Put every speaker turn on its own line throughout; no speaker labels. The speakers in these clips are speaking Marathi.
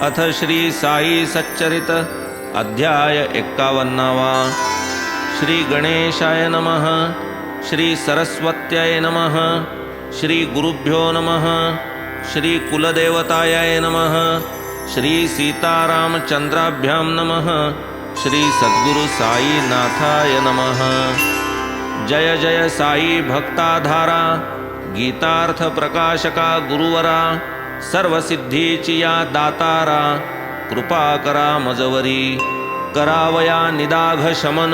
अथ श्री साई सच्चरित अध्याय 51। श्री गणेशाय नमः। श्री सरस्वत्याय नमः। श्री गुरुभ्यो नमः। श्री कुलदेवताय नमः। श्री सीतारामचंद्राभ्यां नमः। श्री सद्गुरु साई नाथाय नमः। जय जय साई भक्ताधारा, गीतार्थ प्रकाशका गुरुवरा, सर्वसिद्धीची या दातारा, कृपा करा मजवरी। करावया निदाघ शमन,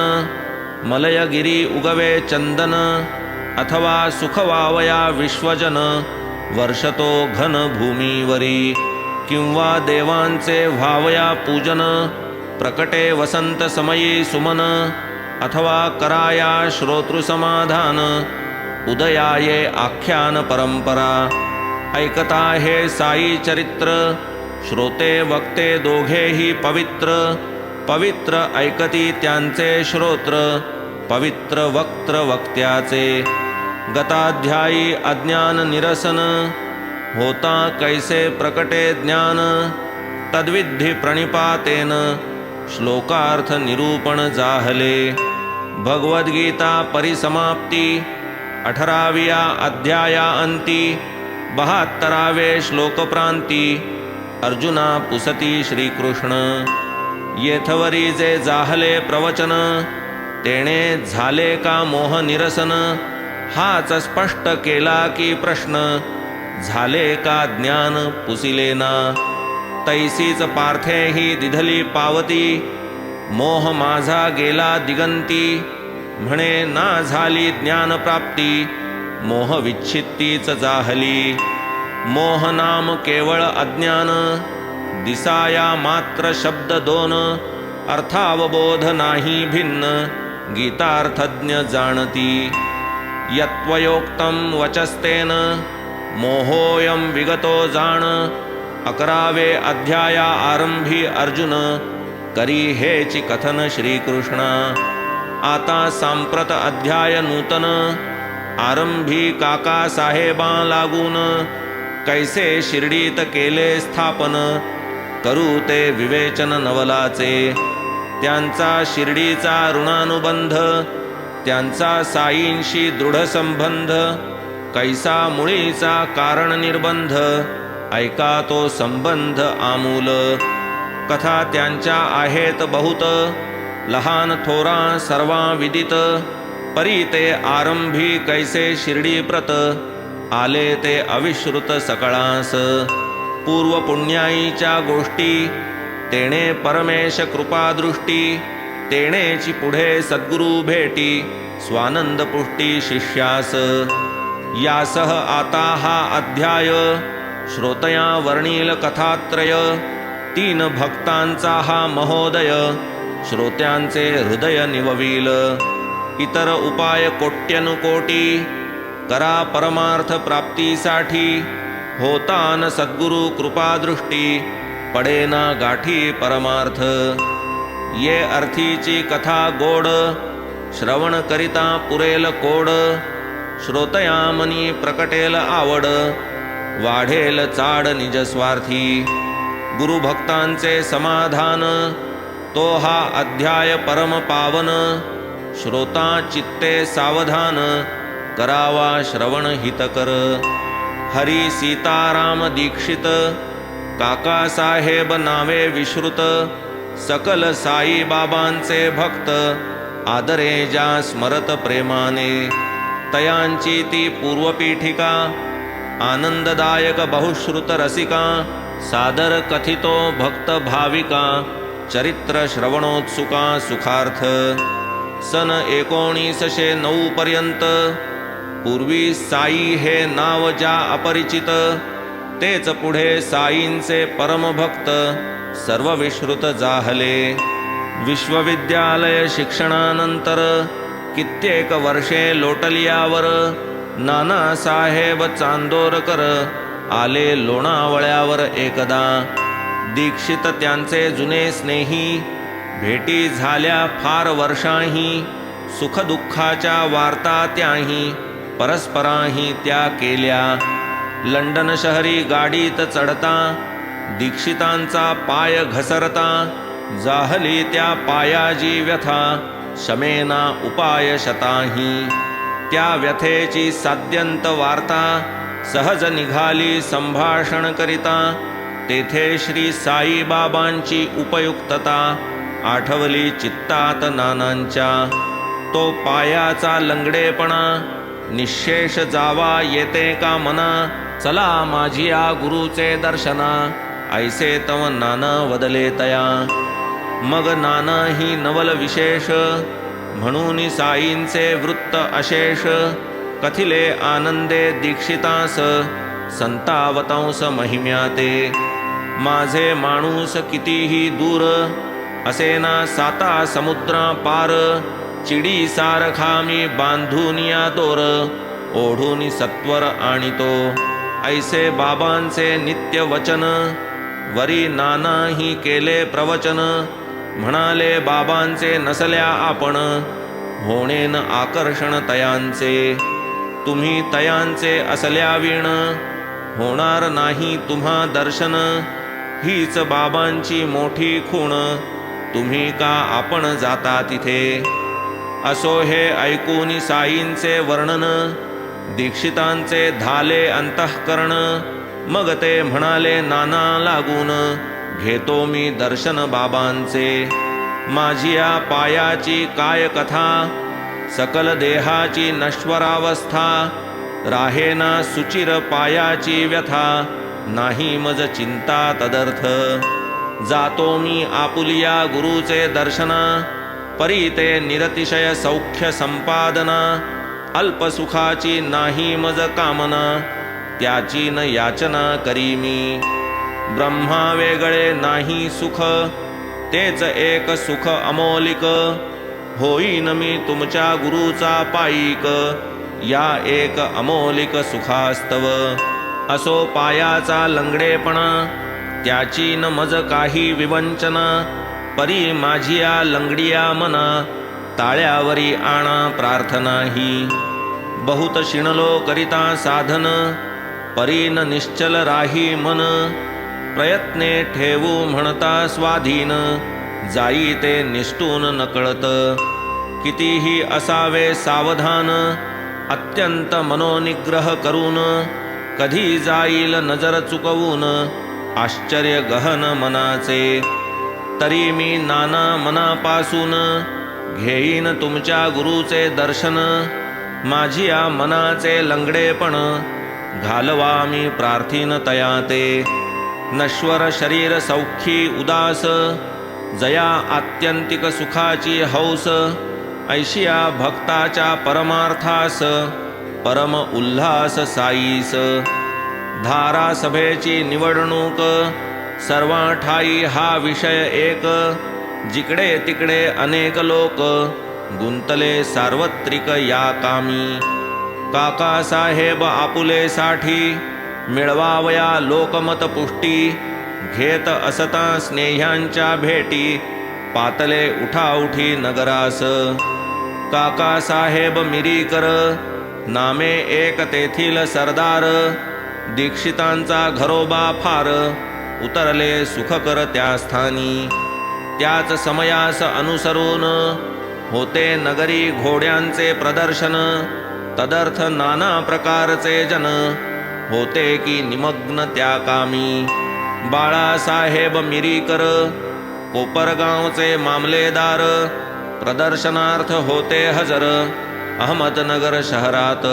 मलयगिरी उगवे चंदन, अथवा सुखवावया विश्वजन, वर्षतो घन भूमीवरी। किंवा देवांचे व्हावया पूजन, प्रकटे वसंत समयी सुमन, अथवा कराया श्रोतृसमाधान, उदयाये आख्यान परंपरा। ऐकता हे साई चरित्र, श्रोते वक्ते दोघेही पवित्र। पवित्र ऐकती त्यांचे श्रोत्र, पवित्र वक्त्र वक्त्याचे। गताध्यायी अज्ञान निरसन, होता कैसे प्रकटे ज्ञान, तद्विधी प्रणिपातेन, श्लोकार्थ निरूपण जाहले। भगवद्गीता परिसमाप्ती, 18व्या अध्याया अंती, 72वे श्लोकप्रांती। अर्जुना पुसती श्रीकृष्ण, येथवरी जे जाहले प्रवचन, तेणे झाले का मोह निरसन। हाच स्पष्ट केला की प्रश्न, झाले का ज्ञान पुसिलेना। तैसीच पार्थेही दिधली पावती, मोह माझा गेला दिगंती। म्हणे ना झाली ज्ञानप्राप्ती, मोह विच्छित्तीच जाहली। मोह नाम केवळ अज्ञान, दिसाया मात्र शब्द दोन, अर्थावबोध नाही भिन्न, गीतार्थज्ञ जाणती। यत्त्वयोक्तं वचस्तेन, मोहोऽयं विगतो जाण। 11वे अध्याया आरंभी अर्जुन, करी हेची कथन श्रीकृष्ण। आता सांप्रत अध्याय नूतन, आरंभी काका साहेबा लागून, कैसे शिर्डीत केले स्थापन, करू ते विवेचन नवलाचे। त्यांचा शिर्डीचा ऋणानुबंध, त्यांचा साईंशी दृढ संबंध, कैसा मुळीचा कारण निर्बंध, ऐका तो संबंध आमूल। कथा त्यांच्या आहेत बहुत, लहान थोरा सर्वा विदित। परी ते आरंभी कैसे शिर्डी प्रत, आले ते अविश्रुत सकळास। पूर्व पुण्याईच्या गोष्टी, तेणे परमेश कृपादृष्टी। तेणेची पुढे सद्गुरु भेटी, स्वानंद पुष्टी शिष्यास। यासह आता हा अध्याय, श्रोतया वर्णील कथात्रय। 3 भक्तांचा हा महोदय, श्रोत्यांचे हृदय निववील। इतर उपाय कोट्यनुकोटी, करा परमार्थ प्राप्तीसाठी। होतान सद्गुरु कृपादृष्टी, पडेना गाठी परमार्थ। ये अर्थीची कथा गोड, श्रवण करिता पुरेल कोड। श्रोतया मनी प्रकटेल आवड, वाढेल चाड निज स्वार्थी। गुरुभक्तांचे समाधान, तो हा अध्याय परम पावन। श्रोता चित्ते सावधान, करावा श्रवण हितकर। हरी सीताराम दीक्षित, काका साहेब नावे विश्रुत। सकल साई बाबांचे भक्त, आदरे ज्या स्मरत प्रेमाने। तयांची ती पूर्वपीठिका, आनंददायक बहुश्रुत रसिका। सादर कथितो भक्त भाविका, चरित्र श्रवणोत्सुका सुखार्थ। सन 1909 पर्यंत, पूर्वी साई हे नाव ज्या अपरिचित, तेच पुढे साईंचे परमभक्त, सर्व विश्रुत जाहले। विश्वविद्यालय शिक्षणानंतर, कित्येक वर्षे लोटलियावर, नानासाहेब चांदोरकर आले लोणावळ्यावर एकदा। दीक्षित त्यांचे जुने स्नेही, भेटी झाल्या फार वर्षाही। सुखदुःखाच्या वार्ता त्याही, परस्पराही त्या केल्या। लंडन शहरी गाडीत चढता, दीक्षितांचा पाय घसरता जाहली त्या पायाची व्यथा शमेना उपाय शताही त्या व्यथेची साध्यंत वार्ता सहज निघाली संभाषण करिता तेथे श्री साईबाबांची उपयुक्तता आठवली चित्तात नानांच्या तो पायाचा लंगडेपणा निशेष जावा येते का मना चला माझिया गुरुचे दर्शना ऐसे तव नाना वदले तया मग नाना ही नवल विशेष म्हणून साईंचे वृत्त अशेष कथिले आनंदे दीक्षितास संतावतांस महिम्याते माझे माणूस कितीही दूर असेना साता समुद्रा पार चिडी सारखा मी बांधून या दोर ओढून सत्वर आणितो ऐसे बाबांचे नित्य वचन वरी नाना ही केले प्रवचन म्हणाले बाबांचे नसल्या आपण होणेन आकर्षण तयांचे तुम्ही तयांचे असल्या वीण होणार नाही तुम्हा दर्शन हीच बाबांची मोठी खूण तुम्ही का आपण जाता तिथे असो हे ऐकून साईंचे वर्णन दीक्षितांचे धाले अंतःकरण मग ते म्हणाले नाना लागून घेतो मी दर्शन बाबांचे माझी या पायाची काय कथा सकल देहाची नश्वरावस्था राहेना सुचिर पायाची व्यथा नाही मज चिंता तदर्थ जातो मी आपुलिया गुरुचे दर्शना परी ते निरतिशय सौख्य संपादना अल्पसुखाची नाही मज कामना त्याची न याचना करी मी ब्रह्मा वेगळे नाही सुख तेच एक सुख अमोलिक होईन मी तुमच्या गुरुचा पाईक या एक अमोलिक सुखास्तव असो पायाचा लंगडेपणा त्याची न मज काही विवंचना परी माझिया लंगडिया मना ताळ्यावरी आणा प्रार्थना ही बहुत शिणलो करिता साधन परी न निश्चल राही मन प्रयत्ने ठेवू म्हणता स्वाधीन जाई ते निष्ठून नकळत कितीही असावे सावधान अत्यंत मनोनिग्रह करून कधी जाईल नजर चुकवून आश्चर्य गहन मनाचे तरी मी नाना मनापासून घेईन तुमच्या गुरुचे दर्शन माझी या मनाचे लंगडेपण घालवा मी प्रार्थीन तयाते नश्वर शरीर सौख्यी उदास जया आत्यंतिक सुखाची हौस ऐशिया भक्ताच्या परमार्थास परम उल्हास साईस धारासभेची निवडणूक सर्वा ठाई हा विषय एक जिकडे तिकडे अनेक लोक गुंतले सार्वत्रिक या कामी काका साहेब आपुलेसाठी मिळवावया लोकमत पुष्टी घेत असता स्नेह्यांच्या भेटी पातले उठाउठी नगरास काका साहेब मिरीकर नामे एक तेथील सरदार दीक्षितांचा घरोबा फार उतरले सुखकर त्या स्थानी त्याच समयास अनुसरून होते नगरी घोड्यांचे प्रदर्शन तदर्थ नाना प्रकारचे जन होते की निमग्न त्या कामी बाळासाहेब मिरीकर कोपरगावचे मामलेदार प्रदर्शनार्थ होते हजर अहमदनगर शहरात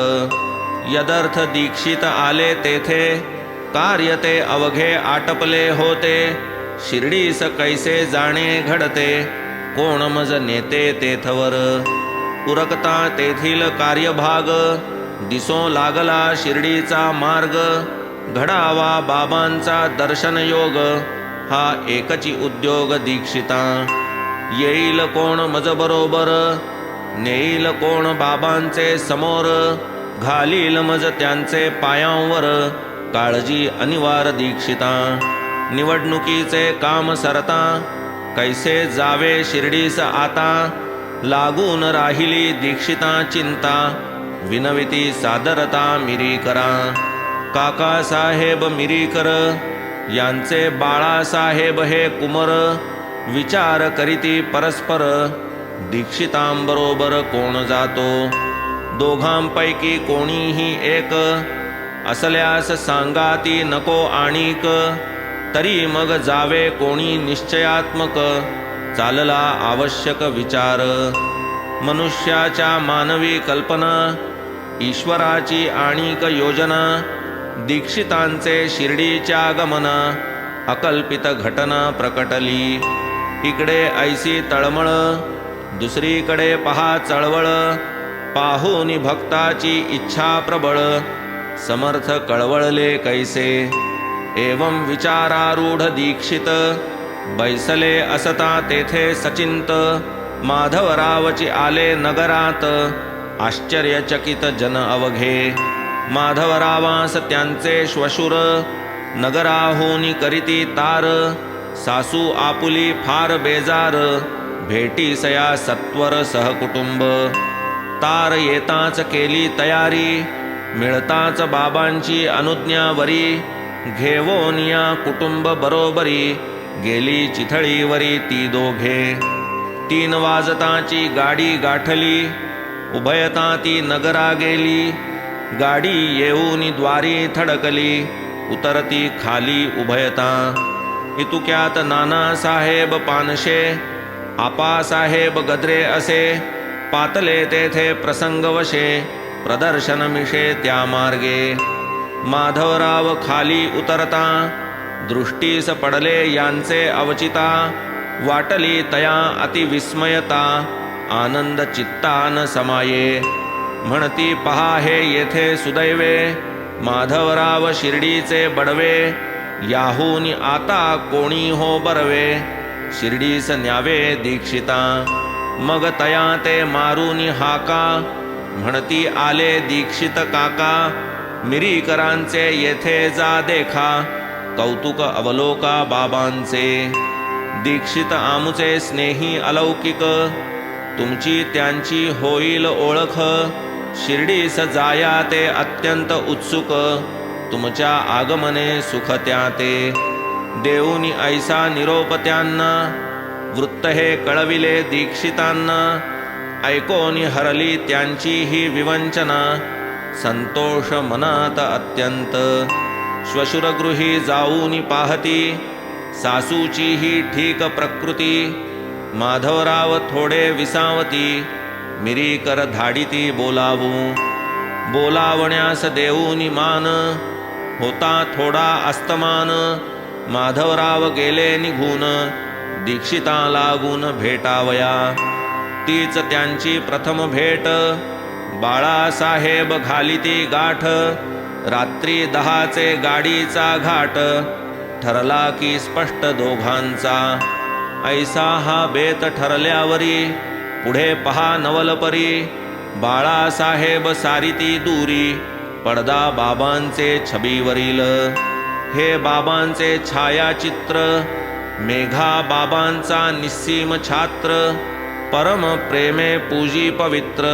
यदर्थ दीक्षित आले तेथे कार्य ते अवघे आटपले होते शिर्डीस कैसे जाणे घडते कोण मज नेते तेथवर उरकता तेथील कार्यभाग दिसो लागला शिर्डीचा मार्ग घडावा बाबांचा दर्शन योग हा एकची उद्योग दीक्षिता येईल कोण मज बरोबर नेईल कोण बाबांचे समोर घालील मज त्यांचे पायांवर काळजी अनिवार्य दीक्षिता निवडणुकीचे काम सरता कैसे जावे शिर्डीस आता लागून राहिली दीक्षिता चिंता विनविती सादरता मिरीकरा काका साहेब मिरीकर यांचे बाळासाहेब हे कुमर विचार करीती परस्पर दीक्षितांबरोबर कोण जातो दोघांपैकी कोणीही एक असल्यास सांगाती नको आणिक तरी मग जावे कोणी निश्चयात्मक चालला आवश्यक विचार मनुष्याच्या मानवी कल्पना ईश्वराची आणिक योजना दीक्षितांचे शिर्डीच्या गमन अकल्पित घटना प्रकटली इकडे ऐसी तळमळ दुसरीकडे पहा चळवळ पाहुनी भक्ताची इच्छा प्रबळ समर्थ कळवळले कैसे एवं विचारारूढ दीक्षित बैसले असता तेथे सचिंत माधवरावची आले नगरात आश्चर्यचकित जन अवघे माधवरावास त्यांचे श्वशुर नगराहूनी करीती तार सासू आपुली फार बेजार भेटीसया सत्वर सहकुटुंब तार येताच केली तयारी मिळताच बाबांची अनुज्ञावरी घेवोनिया कुटुंब बरोबरी गेली चिथळीवरी ती दोघे 3 वाजताची गाडी गाठली उभयता ती नगरा गेली गाडी येऊनी द्वारी थडकली उतरती खाली उभयता इतुक्यात नानासाहेब पानशे आपासाहेब गद्रे असे पातले तेथे प्रसंगवशे प्रदर्शन मिशे त्या मार्गे माधवराव खाली उतरता दृष्टीस पडले यांचे अवचिता वाटली तया अतिविस्मयता आनंद चित्तान समाये म्हणती पहा हे येथे सुदैवे माधवराव शिर्डीचे बडवे याहून आता कोणी हो बरवे शिर्डीस न्यावे दीक्षिता मग तया ते मारून हाका म्हणती आले दीक्षित काका मिरीकरांचे येथे जा देखा कौतुक अवलोका बाबांचे दीक्षित आमुचे स्नेही अलौकिक तुमची त्यांची होईल ओळख शिर्डीस जाया ते अत्यंत उत्सुक तुमच्या आगमने सुख त्या ते देऊनी ऐसा निरोप त्यांना वृत्त हे कळविले दीक्षितांना ऐकोनी हरली त्यांची ही विवंचना संतोष मनात अत्यंत श्वशुरगृही जाऊनी पाहती सासूची ही ठीक प्रकृती माधवराव थोडे विसावती मिरीकर धाडिती बोलावू बोलावण्यास देऊनी मान होता थोडा अस्तमान माधवराव गेले निघून दीक्षिता लागून भेटावया तीच त्यांची प्रथम भेट बाळासाहेब घालिती गाठ रात्री 10चे गाडीचा घाट ठरला की स्पष्ट दोघांचा ऐसा हा बेत ठरल्यावरी पुढे पहा नवलपरी बाळासाहेब सारिती दूरी पडदा बाबांचे छबीवरील हे बाबांचे छायाचित्र मेघा बाबांचा निस्सीम छात्र परम प्रेमे पूजी पवित्र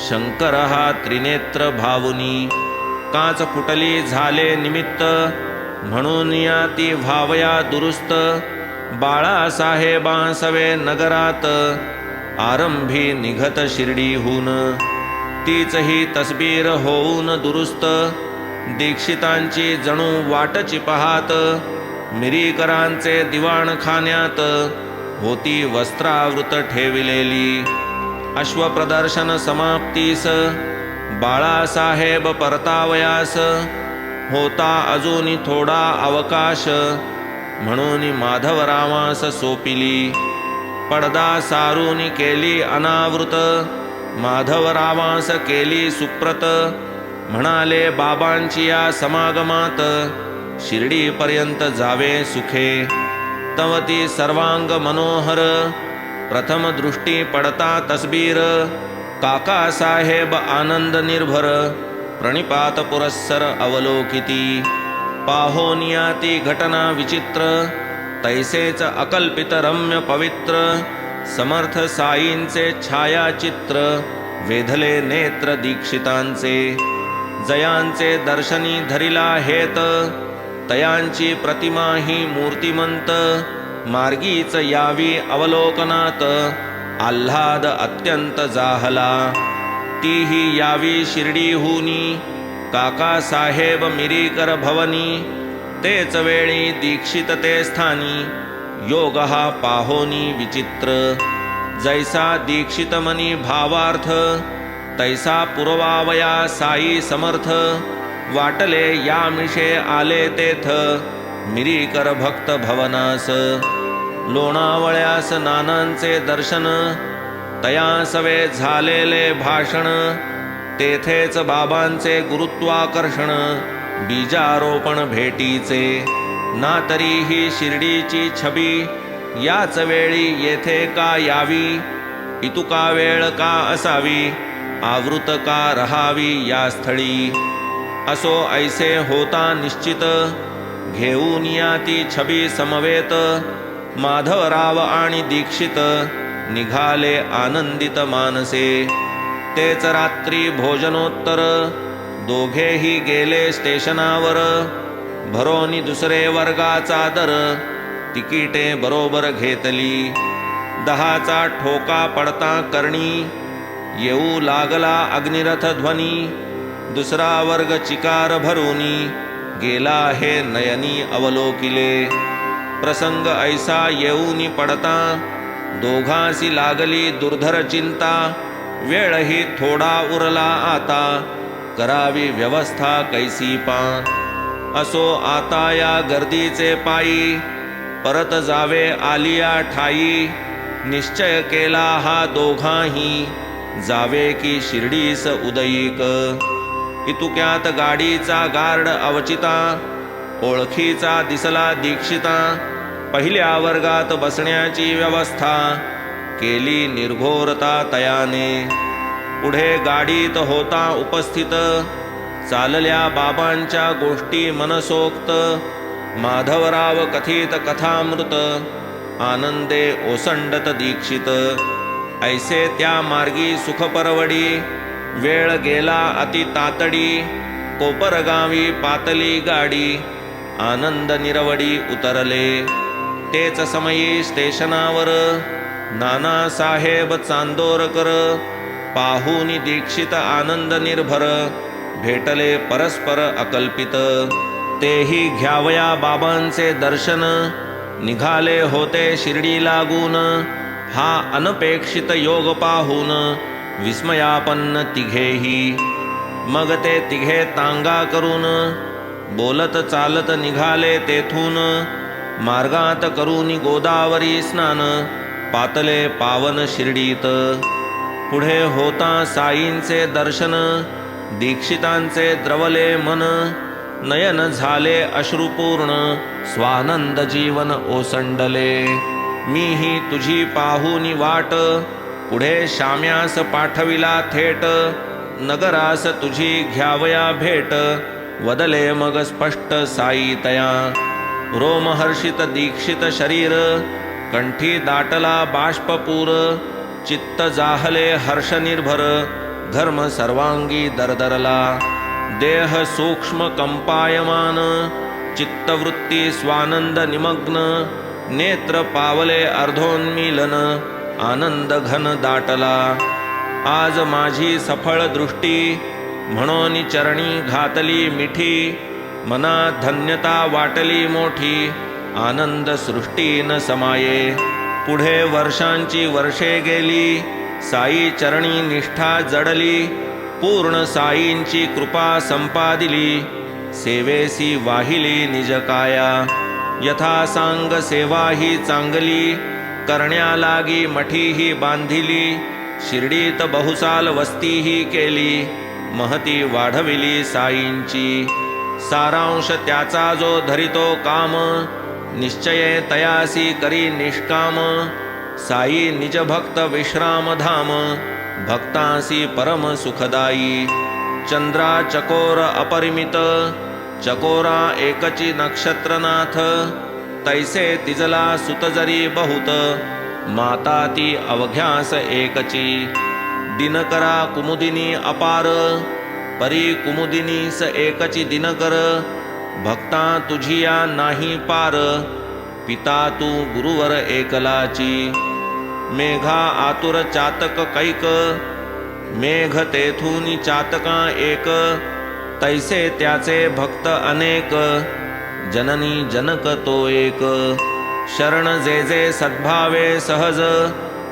शंकर हा त्रिनेत्र भावुनी काच फुटली झाले निमित्त म्हणून या ती व्हावया दुरुस्त बाळासाहेबांसवे नगरात आरंभी निघत शिर्डीहून तीच ही तसबीर होऊन दुरुस्त दीक्षितांची जणू वाटची पाहात मिरीकरांचे दिवाणखान्यात होती वस्त्रावृत ठेविलेली अश्वप्रदर्शन समाप्तीस बाळासाहेब परतावयास होता अजून थोडा अवकाश म्हणून माधवरावास सोपिली पडदा सारून केली अनावृत माधवरावास केली सुप्रत म्हणाले बाबांची या समागमात शिर्डीपर्यंत जावे सुखे तवती सर्वांग मनोहर प्रथम दृष्टी पडता तसबीर काकासाहेब आनंद निर्भर प्रणिपात पुरस्सर अवलोकिती पाहोनिया ती घटना विचित्र तैसेच अकल्पित रम्य पवित्र समर्थ साईंचे छायाचित्र वेधले नेत्र दीक्षितांचे जयांचे दर्शनी धरिला हेत तयांची प्रतिमा ही मूर्तिमंत, मार्गीच यावी अवलोकनात, आल्हाद अत्यंत जाहला. तीही यावी शिर्डीहुनी, काकासाहेब मिरीकर भवनी. तेच वेळी दीक्षित ते स्थानी, योग हा पाहोनी विचित्र. जैसा दीक्षित मनी भावार्थ, तैसा पुरवावया साई समर्थ. वाटले या मिशे आले तेथ, मिरीकर भक्त भवनास. लोणावळ्यास नानांचे दर्शन, तयासवे झालेले भाषण. तेथेच बाबांचे गुरुत्वाकर्षण, बीजारोपण भेटीचे. ना तरीही शिर्डीची छबी, याच वेळी येथे का यावी. इतुका वेळ का असावी, आवृत का रहावी या स्थळी. असो ऐसे होता निश्चित, घेऊन या ती छबी समवेत. माधवराव आणि दीक्षित, निघाले आनंदित मानसे. तेच रात्री भोजनोत्तर, दोघेही गेले स्टेशनावर. भरोनी दुसरे वर्गाचा दर, तिकीटे बरोबर घेतली. 10चा ठोका पडता करणी, येऊ लागला अग्निरथ ध्वनी. दुसरा वर्ग चिकार भरूनी, गेला हे नयनी अवलोकिले. प्रसंग ऐसा येऊनी पडता, दोघांसी लागली दुर्धर चिंता. वेळही थोडा उरला आता, करावी व्यवस्था कैसी पा. असो आता या गर्दीचे पायी, परत जावे आलिया ठाई. निश्चय केला हा दोघांही, जावे की शिर्डीस उदयिक. इतुक्यात गाडीचा गार्ड अवचिता, ओळखीचा दिसला दीक्षिता. पहिल्या वर्गात बसण्याची व्यवस्था, केली निर्घोरता तयाने. पुढे गाडीत होता उपस्थित, चालल्या बाबांच्या गोष्टी मनसोक्त. माधवराव कथित कथामृत, आनंदे ओसंडत दीक्षित. ऐसे त्या मार्गी सुख परवडी, वेळ गेला अति तातडी. कोपरगावी पातली गाडी, आनंद निरवडी उतरले. तेच समयी स्टेशनावर, नानासाहेब चांदोरकर. पाहुनी दीक्षित आनंद निर्भर, भेटले परस्पर अकल्पित. तेही घ्यावया बाबांचे दर्शन, निघाले होते शिर्डी लागून. हा अनपेक्षित योग पाहून, विस्मयापन्न तिघेही. मग ते तिघे तांगा करून, बोलत चालत निघाले तेथून. मार्गात करून गोदावरी स्नान, पातले पावन शिर्डीत. पुढे होता साईंचे दर्शन, दीक्षितांचे द्रवले मन. नयन झाले अश्रुपूर्ण, स्वानंद जीवन ओसंडले. मीही तुझी पाहुनी वाट, पुढे शाम्यास पाठविला थेट. नगरास तुझी घ्यावया भेट, वदले मग स्पष्ट साई तया. रोमहर्षित दीक्षित शरीर, कंठी दाटला बाष्पपूर. चित्त जाहले हर्ष निर्भर, घर्म सर्वांगी दरदरला. देह सूक्ष्म कंपायमान, चित्तवृत्ती स्वानंद निमग्न. नेत्र पावले अर्धोन्मीलन, आनंद घन दाटला. आज माझी सफळ दृष्टी, म्हणून चरणी घातली मिठी. मनात धन्यता वाटली मोठी, आनंद सृष्टीन समाये. पुढे वर्षांची वर्षे गेली, साई चरणी निष्ठा जडली. पूर्ण साईंची कृपा संपादिली, सेवेसी वाहिली निज काया. यथा सांग सेवा ही चांगली, करण्या लागी मठीही बांधिली. शिर्डीत बहुसाल वस्तीही केली, महती वाढविली साईंची. सारांश त्याचा जो धरितो काम, निश्चये तयासी करी निष्काम. साई निज भक्त विश्रामधाम, भक्तांसी परम सुखदायी. चंद्रा चकोर अपरिमित, चकोरा एकची नक्षत्रनाथ. तैसे तिजला सुत जरी बहुत, माता ती अवघ्यास एकची. दिनकरा कुमुदिनी अपार, परी कुमुदिनीस एकची दिनकर. भक्ता तुझिया नाही पार, पिता तू गुरुवर एकलाची. मेघा आतुर चातक कैक, मेघ तेथून चातका एक. तैसे त्याचे भक्त अनेक, जननी जनक तो एक. शरण जे जे सद्भावे सहज,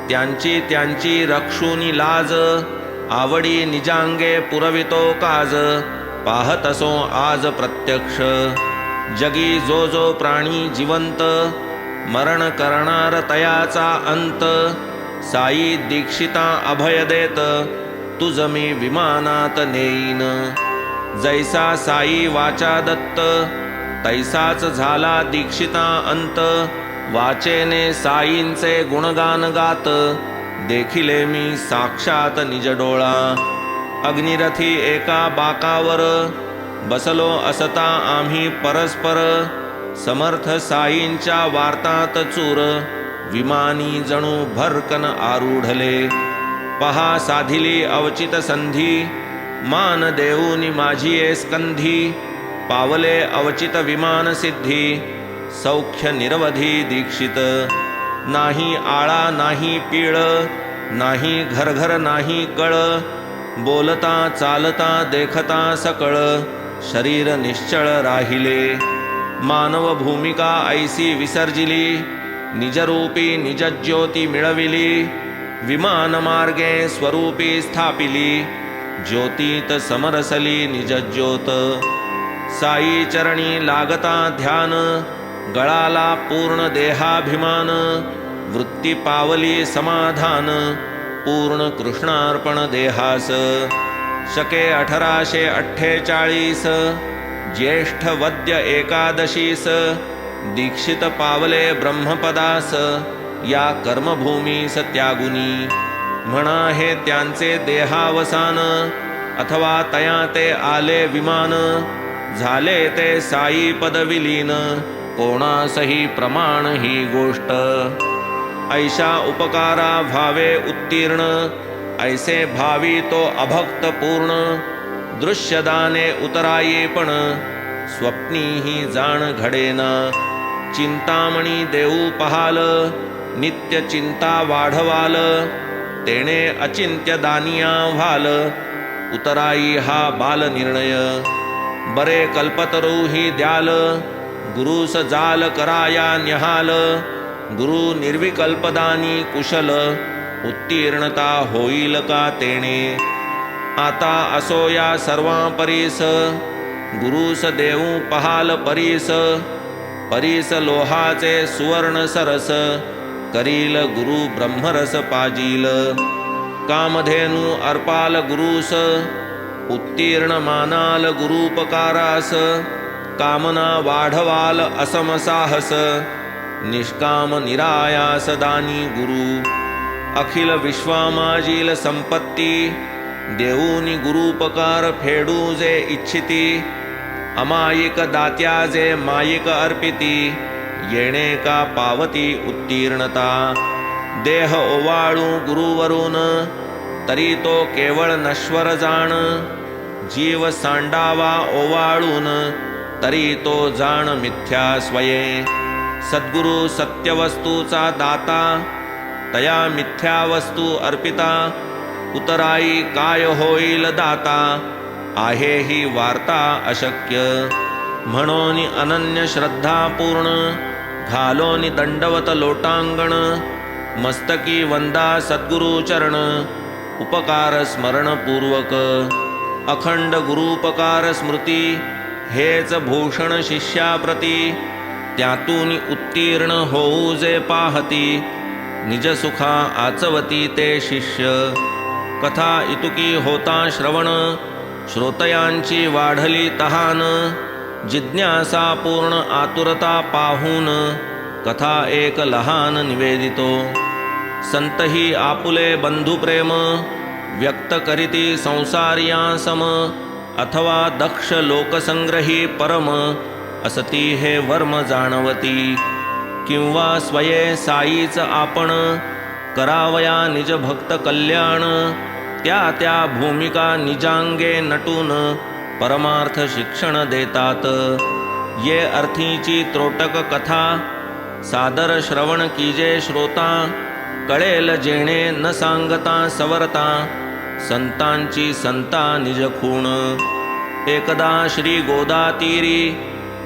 त्यांची त्यांची रक्षुनी लाज. आवडी निजांगे पुरवितो काज, पाहत असो आज प्रत्यक्ष. जगी जो जो प्राणी जिवंत, मरण करणार तयाचा अंत. साई दीक्षिता अभय देत, तुझ मी विमानात नेईन. जैसा साई वाचा दत्त, तैसाच झाला दीक्षिता अंत. वाचेने साईंचे गुणगान गात, देखिले मी साक्षात निज डोळा. अग्निरथी एका बाकावर, बसलो असता आम्ही परस्पर. समर्थ साईंच्या वार्तात चूर, विमानी जणू भरकन आरूढले. पहा साधिली अवचित संधी, मान देऊनी माझी स्कंधी. पावले अवचित विमान सिद्धी, सौख्य निरवधी दीक्षित. नाही आळा नाही पीळ, नाही घरघर नाही कळ. बोलता चालता देखता सकळ, शरीर निश्चळ राहिले. मानव भूमिका ऐसी विसर्जिली, निजरूपी निजज्योती मिळविली. विमान मार्गे स्वरूपी स्थापिली, ज्योतीत समरसली निजज्योत. साई चरणी लागता ध्यान, गळाला पूर्ण देहाभिमान. वृत्ती पावली समाधान, पूर्ण कृष्णार्पण देहास. शके 1848, ज्येष्ठ वद्य एकादशीस. दीक्षित पावले ब्रह्मपदास, या कर्मभूमीस त्यागुनी. म्हणा हे त्यांचे देहावसान, अथवा तया ते आले विमान. झाले ते साई पदविलीन, कोणासही प्रमाण ही गोष्ट. ऐशा उपकारा भावे उत्तीर्ण, ऐसे भावी तो अभक्त पूर्ण. दृश्यदाने उतराये पण, स्वप्नीही जाण घडेना. चिंतामणी देऊ पहाल, नित्य चिंता वाढवाल. तेणे अचिंत्य दानिया व्हाल, उतराई हा बाल निर्णय. बरे कल्पतरू ही द्याल, गुरुस जाल कराया न्यहाल. गुरु निर्विकल्पदानी कुशल, उत्तीर्णता होईल का तेणे. आता असो या सर्वा परीस, गुरुस देऊ पहाल परीस. परीस लोहाचे सुवर्ण सरस, करील गुरु ब्रह्मरस पाजील. कामधेनु अर्पाल गुरुस, उत्तीर्ण मानाल गुरुपकारास. कामना वाढवाल असम साहस, निष्काम निरायास दानी गुरु. अखिल विश्वामाजील संपत्ती, देऊनी गुरुपकार फेडू जे इच्छिती. अमायिक दात्या जे मायिक अर्पिती, येणे का पावती उत्तीर्णता. देह ओवाळू गुरुवरून, तरी तो केवळ नश्वर जाण. जीव सांडावा ओवाळून, तरी तो जाण मिथ्या स्वये. सद्गुरु सत्यवस्तूचा दाता, तया मिथ्या वस्तू अर्पिता. उतराई काय होईल दाता, आहे ही वार्ता अशक्य. म्हणून अनन्य श्रद्धा पूर्ण, घालोनी दंडवत लोटांगण. मस्तकी वंदा सद्गुरु चरण, उपकार स्मरण पूर्वक. अखंड गुरुपकार स्मृती, हेच भूषण शिष्याप्रती. त्यातून उत्तीर्ण होऊ जे पाहती, निजसुखा आचवती ते शिष्य. कथा इतुकी होता श्रवण, श्रोतयांची वाढली तहान. जिज्ञासा पूर्ण आतुरता पाहून, कथा एक लहान निवेदितो. संतही आपुले बंधुप्रेम, व्यक्त करीती संसारियांसम. अथवा दक्ष लोकसंग्रही परम, असती हे वर्म जाणवती. किंवा स्वये साईच आपण, करावया निज भक्त कल्याण. त्या त्या भूमिका निजांगे नटून, परमार्थ शिक्षण देतात. ये अर्थीची त्रोटक कथा सादर श्रवण कीजे श्रोता कळेल जेणे न सांगता सवरता संतांची संता निज खूण एकदा श्री गोदातीरी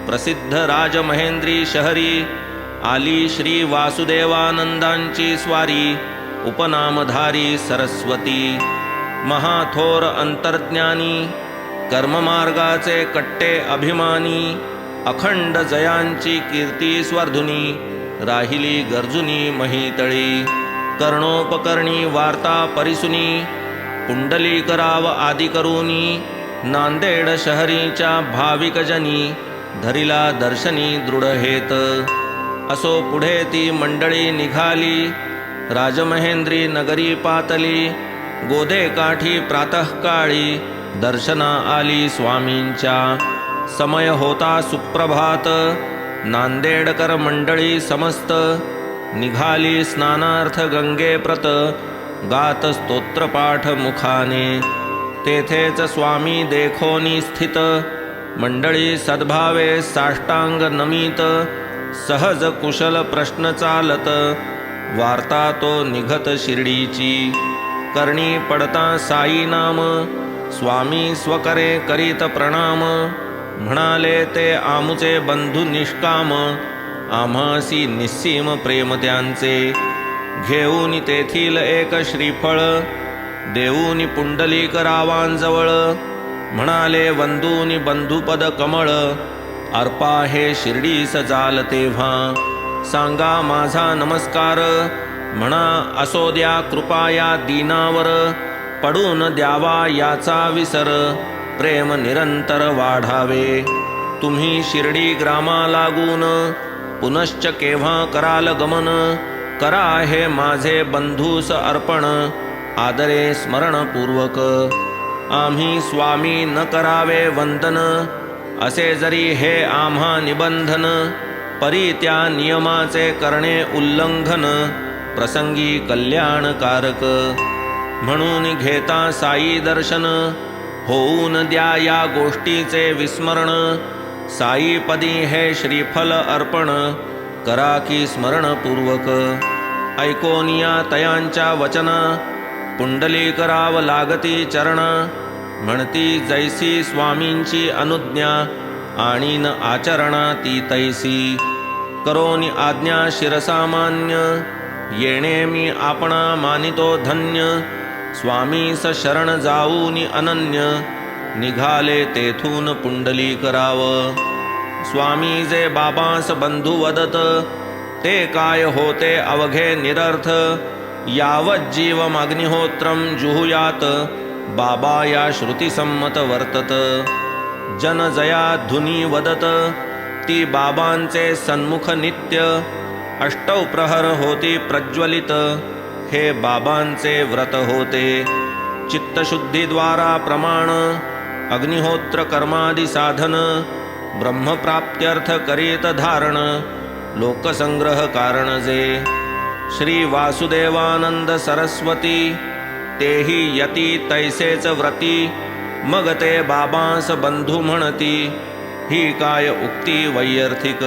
प्रसिद्ध राजमहेंद्री शहरी आली श्री वासुदेवानंदांची स्वारी उपनामधारी सरस्वती महाथोर अंतर्ज्ञानी कर्ममार्गाचे कट्टे अभिमानी अखंड जयांची कीर्ती स्वर्धुनी राहिली गर्जुनी महितळी कर्णोपकर्णी वार्ता परिसुनी पुंडलीकराव आदि करूनी नांदेड शहरीच्या भाविकजनी धरिला दर्शनी दृढ हेत असो पुढे ती मंडळी निघाली राजमहेंद्री नगरी पातली गोदे काठी प्रातःकाळी दर्शना आली स्वामींच्या समय होता सुप्रभात नांदेडकर मंडळी समस्त निघाली स्नानार्थ गंगे प्रत गात स्तोत्रपाठ मुखाने तेथेच स्वामी देखोनी स्थित मंडळी सद्भावे साष्टांग नमित सहज कुशल प्रश्न चालत वार्ता तो निघत शिर्डीची करणी पडता साई नाम स्वामी स्वकरे करीत प्रणाम म्हणाले ते आमुचे बंधू निष्काम आम्हासी निस्सीम प्रेम त्यांचे घेऊन तेथील एक श्रीफळ देऊनी पुंडलीकरावांजवळ म्हणाले वंदूनी बंधुपद कमळ अर्पा हे शिर्डीस जाल तेव्हा सांगा माझा नमस्कार म्हणा असो द्या कृपा या दीनावर पडून द्यावा याचा विसर प्रेम निरंतर वाढावे तुम्ही शिर्डी ग्रामा लागून पुनश्च केव्हा कराल गमन करा हे माझे बंधूस अर्पण आदरे स्मरणपूर्वक आम्ही स्वामी न करावे वंदन असे जरी हे आम्हा निबंधन परी त्या नियमाचे करणे उल्लंघन प्रसंगी कल्याणकारक म्हणून घेता साई दर्शन होऊन द्या या गोष्टीचे विस्मरण साईपदी हे श्रीफल अर्पण करा की स्मरणपूर्वक ऐकोनिया तयांच्या वचना पुंडलीकराव लागती चरण म्हणती जैसी स्वामींची अनुज्ञा आणि न आचरणा ती तैसी करोनी आज्ञा शिरसामान्य येणे मी आपणा मानितो धन्य स्वामीस शरण जाऊनी अनन्य निघाले तेथून पुंडलीकराव स्वामी जे बाबांस बंधू वदत ते काय होते अवघे निरर्थ यावत जीवमग्निहोत्रम जुहुयात बाबा या श्रुतिसम्मत वर्तत जन जया धुनी वदत ती बाबांचे सन्मुख नित्य अष्टौ प्रहर होती प्रज्वलित हे बाबांचे व्रत होते चित्तशुद्धीद्वारा प्रमाण अग्निहोत्र कर्मादि साधन ब्रह्मप्राप्त्यर्थ करीत धारण लोकसंग्रह कारण जे श्री वासुदेवानंद सरस्वती तेही यती तैसेच व्रती मग ते बाबांस बंधू म्हणती ही काय उक्ती वैयर्थिक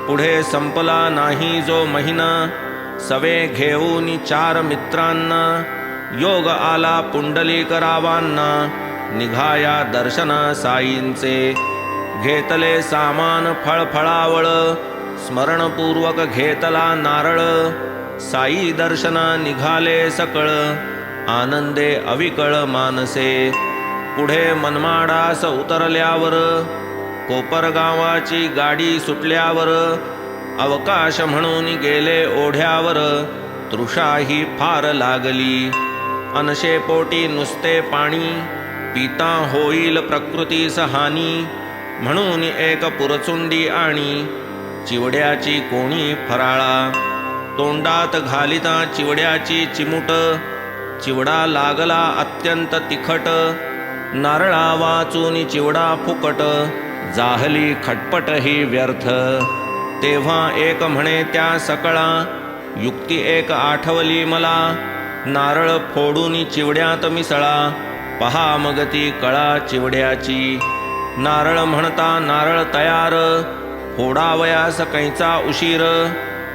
पुढे संपला नाही जो महिना सवे घेऊन 4 मित्रांना योग आला पुंडलीकरावांना निघाया दर्शना साईंचे घेतले सामान फळफळावळ स्मरणपूर्वक घेतला नारळ साई दर्शना निघाले सकळ आनंदे अविकळ मानसे पुढे मनमाडास उतरल्यावर कोपरगावाची गाडी सुटल्यावर अवकाश म्हणून गेले ओढ्यावर तृषाही फार लागली अनशे पोटी नुसते पाणी पिता होईल प्रकृतीस हानी म्हणून एक पुरचुंडी आणि चिवड्याची कोणी फराळा तोंडात घालिता चिवड्याची चिमुट चिवडा लागला अत्यंत तिखट नारळा वाचून चिवडा फुकट जाहली खटपट ही व्यर्थ तेव्हा एक म्हणे त्या सकळा युक्ती एक आठवली मला नारळ फोडून चिवड्यात मिसळा पहा मग ती कळा चिवड्याची नारळ म्हणता नारळ तयार, फोडावयास कैचा उशीर,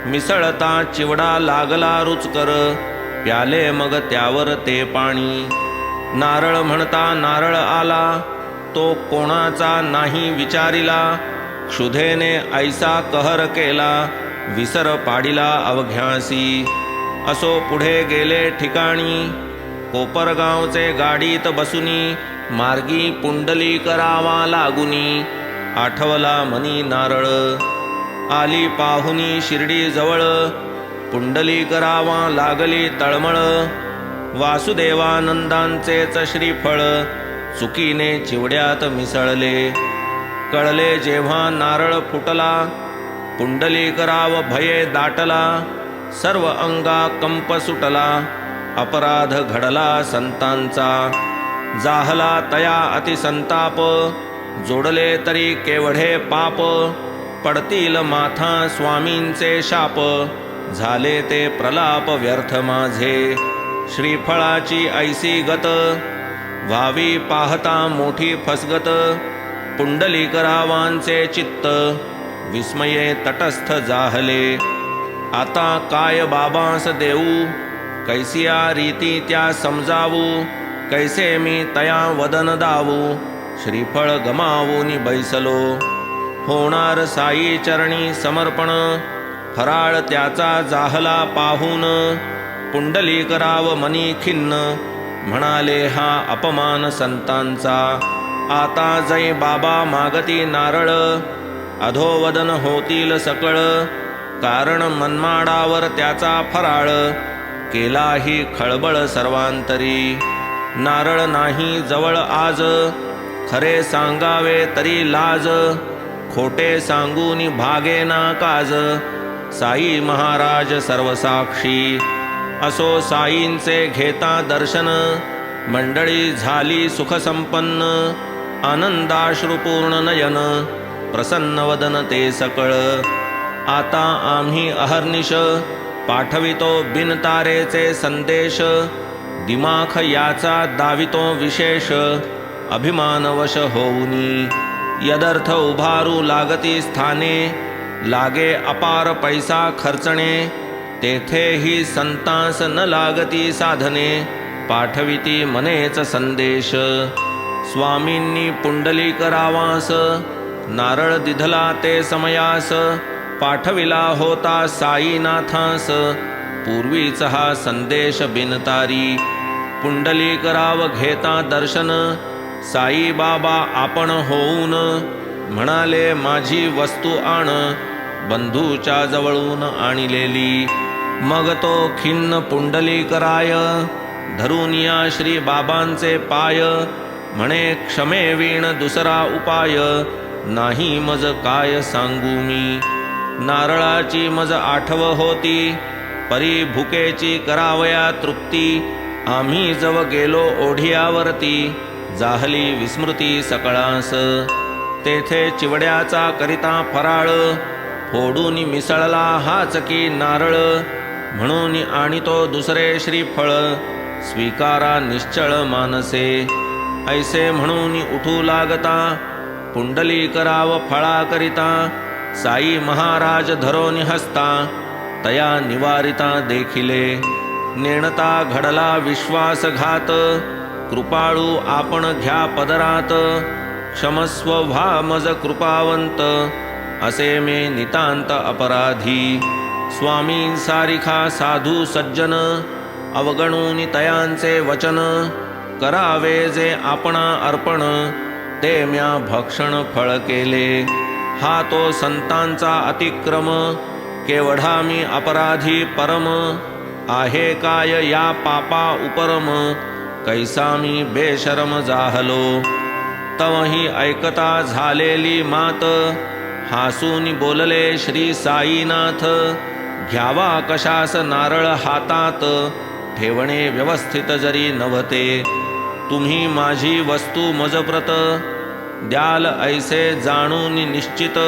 मिसळता चिवडा लागला रुचकर, प्याले मग त्यावर ते पाणी. नारळ म्हणता नारळ आला, तो कोणाचा नाही विचारिला, क्षुधेने ऐसा कहर केला, विसर पाडिला अवघ्यासी. असो पुढे गेले ठिकाणी, कोपरगावचे गाडीत बसुनी, मार्गी पुंडली करावा लागुनी, आठवला मनी नारळ. आली पाहुनी शिर्डी जवळ, पुंडली करावा लागली तळमळ, वासुदेवानंदांचेच श्रीफळ, चुकीने चिवड्यात मिसळले. कळले जेव्हा नारळ फुटला, पुंडली कराव भये दाटला, सर्व अंगा कंप सुटला, अपराध घडला संतांचा. जाहला तया अतिसंताप, जोडले तरी केवढे पाप, पडतील माथा स्वामींचे शाप, झाले ते प्रलाप व्यर्थ माझे. श्रीफळाची ऐसी गत, व्हावी पाहता मोठी फसगत, पुंडलीकरावांचे चित्त, विस्मये तटस्थ जाहले. आता काय बाबांस देऊ, कैसिया रीती त्या समजावू, कैसे मी तया वदन दावू, श्रीफळ गमावूनी बैसलो. होणार साई चरणी समर्पण, फराळ त्याचा जाहला पाहून, पुंडलीकराव मनी खिन्न, म्हणाले हा अपमान संतांचा. आता जै बाबा मागती नारळ, अधोवदन होतील सकळ, कारण मनमाडावर त्याचा फराळ, केलाही खळबळ सर्वांतरी. नारळ नाही जवळ आज, खरे सांगावे तरी लाज, खोटे सांगूनी भागेना काज, साई महाराज सर्वसाक्षी. असो साईंचे घेता दर्शन, मंडळी झाली सुखसंपन्न, आनंदाश्रुपूर्ण नयन, प्रसन्न वदन ते सकळ. आता आम्ही अहर्निश, पाठवितो बिनतारेचे संदेश, दिमाख याचा दावितो विशेष, अभिमानवश होऊनी. यदर्थ उभारू लागती स्थाने, लागे अपार पैसा खर्चणे, तेथेही संतांस न लागती साधने, पाठविती मनेच संदेश. स्वामींनी पुंडली करावास, नारळ दिधला ते समयास, पाठविला होता साईनाथास, पूर्वीच हा संदेश बिनतारी. पुंडली कराव घेता दर्शन, साई बाबा आपण होऊन, म्हणाले माझी वस्तू आण, बंधूच्या जवळून आणिलेली. मग तो खिन्न पुंडली कराय, धरून या श्री बाबांचे पाय, म्हणे क्षमेवीण दुसरा उपाय, नाही मज काय सांगू मी. नारळाची मज आठव होती, परी भुकेची करावया तृप्ती, आम्ही जव गेलो ओढियावरती, जाहली विस्मृती सकळास. तेथे चिवड्याचा करिता फराळ, फोडून मिसळला हाच की नारळ, म्हणून आणितो दुसरे श्रीफळ, स्वीकारा निश्चळ मानसे. ऐसे म्हणून उठू लागता, पुंडली कराव फळा करिता, साई महाराज धरोनी हस्ता, तया निवारिता देखिले. नेणता घडला विश्वासघात, कृपाळू आपण घ्या पदरात, क्षमस्व व्हा मज कृपावंत, असे मे नितांत अपराधी. स्वामींसारिखा साधू सज्जन, अवगणून तयांचे वचन, करावे जे आपणा अर्पण, ते म्या भक्षण फळ केले. हा तो संतांचा अतिक्रम, केवढा मी अपराधी परम, आहे काय या पापा उपरम, कैसा मी बेशरम जाहलो. तवही ऐकता झालेली मात, हासून बोलले श्री साईनाथ, घ्यावा कशास नारळ हातात, ठेवणे व्यवस्थित जरी नव्हते. तुम्ही माझी वस्तू मजप्रत, द्याल ऐसे जाणून निश्चित,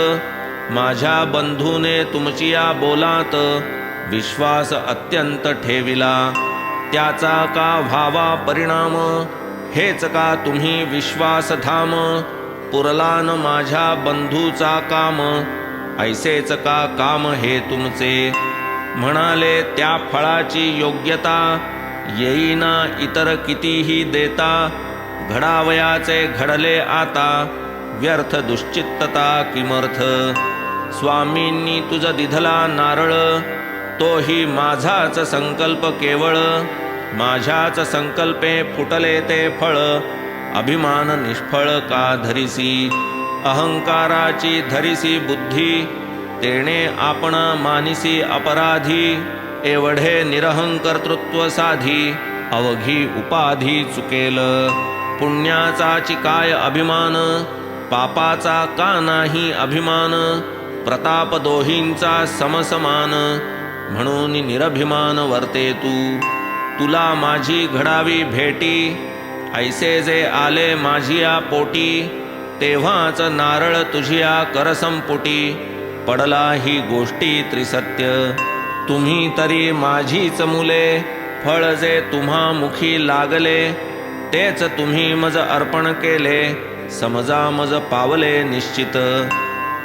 माझ्या बंधूने तुमचिया बोलात, विश्वास अत्यंत ठेविला. त्याचा का व्हावा परिणाम, हेच का तुम्ही विश्वास धाम, पुरला न माझ्या बंधूचा काम, ऐसेच का काम हे तुमचे. म्हणाले त्या फळाची योग्यता, येईना इतर कितीही देता. घडावयाचे घडले आता, व्यर्थ दुश्चित्तता किमर्थ. स्वामींनी तुझ दिधला नारळ, तोही माझाच संकल्प केवळ. माझ्याच संकल्पे फुटले ते फळ, अभिमान निष्फळ का धरिसी. अहंकाराची धरिसी बुद्धी, तेणे आपण मानिसी अपराधी. एवढे निरहंकर्तृत्व साधी, अवघी उपाधी चुकेल. पुण्याचाची काय अभिमान, पापाचा का नाही अभिमान. प्रताप दोहींचा समसमान, म्हणून निरभिमान वर्ते तू. तुला माझी घडावी भेटी, ऐसे जे आले माझिया पोटी. तेव्हाच नारळ तुझिया करसंपुटी, पडला ही गोष्टी त्रिसत्य. तुम्ही तरी माझीच मुले, फळ जे तुम्हा मुखी लागले. तेच तुम्ही मज अर्पण केले, समजा मज पावले निश्चित.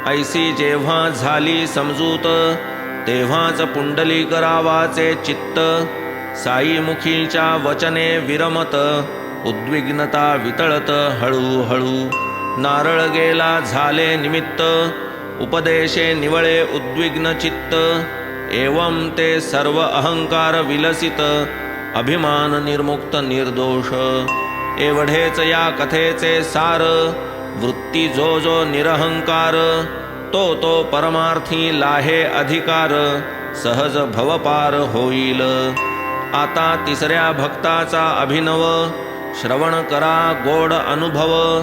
ऐसी जेव्हा झाली समजूत, तेव्हाच पुंडलिक रावाचे चित्त. साई मुखीच्या वचने विरमत, उद्विग्नता वितळत हळूहळू. नारळ गेला झाले निमित्त, उपदेशे निवळे उद्विग्न चित्त. एवं ते सर्व अहंकार विलसित, अभिमान निर्मुक्त निर्दोष. एवढेच या कथेचे सार, वृत्ती जो जो निरहंकार. तो तो परमार्थी लाहे अधिकार, सहज भवपार होईल. आता तिसऱ्या भक्ताचा अभिनव, श्रवण करा गोड अनुभव.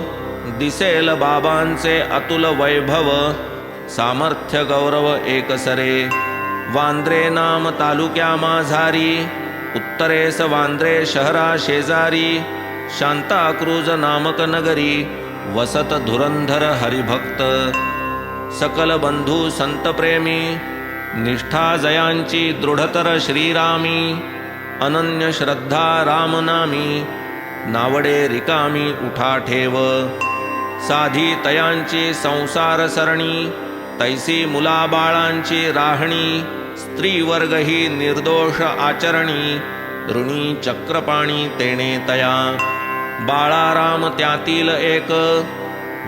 दिसेल बाबांचे अतुल वैभव, सामर्थ्य गौरव एकसरे. वांद्रे नाम तालुक्या माझारी, उत्तरेस वांद्रे शहरा शेजारी. शांताक्रूज नामक नगरी, वसत धुरंधर हरिभक्त. सकल बंधू संत प्रेमी, निष्ठा जयांची दृढतर श्रीरामी. अनन्य श्रद्धा रामनामी, नावडे रिकामी उठा ठेव. साधी तयांची संसार सरणी, तैसी मुलाबाळांची राहणी. स्त्रीवर्ग ही निर्दोष आचरणी, ऋणी चक्रपाणी तेणे तया. बाळाराम त्यातील एक,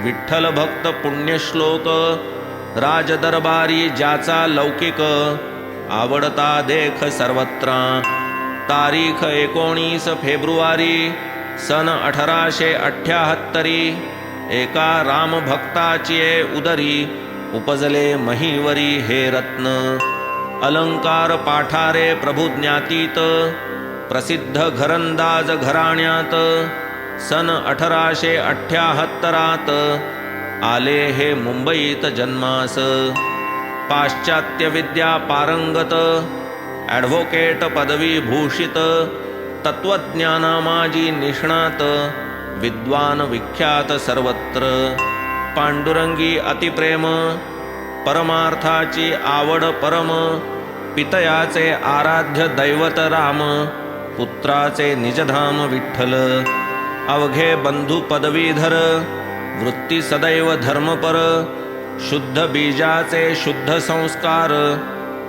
विठ्ठल भक्त पुण्यश्लोक. राजदरबारी ज्याचा लौकिक, आवडता देख सर्वत्र. तारीख 19 फेब्रुवारी सन 1878. एका रामभक्ताची उदरी, उपजले महीवरी हे रत्न. अलंकार पाठारे प्रभू ज्ञातीत, प्रसिद्ध घरंदाज घराण्यात. सन 1878 आले हे मुंबईत जन्मास. पाश्चात्य विद्या पारंगत, ॲडव्होकेट पदवी भूषित. तत्वज्ञानामाजी निष्णात, विद्वान विख्यात सर्वत्र. पांडुरंगी अतिप्रेम, परमार्थाची आवड परम. पितयाचे आराध्य दैवत राम, पुत्राचे निजधाम विठ्ठल. अवघे बंधू पदवीधर, वृत्ती सदैव धर्मपर. शुद्ध बीजाचे शुद्ध संस्कार,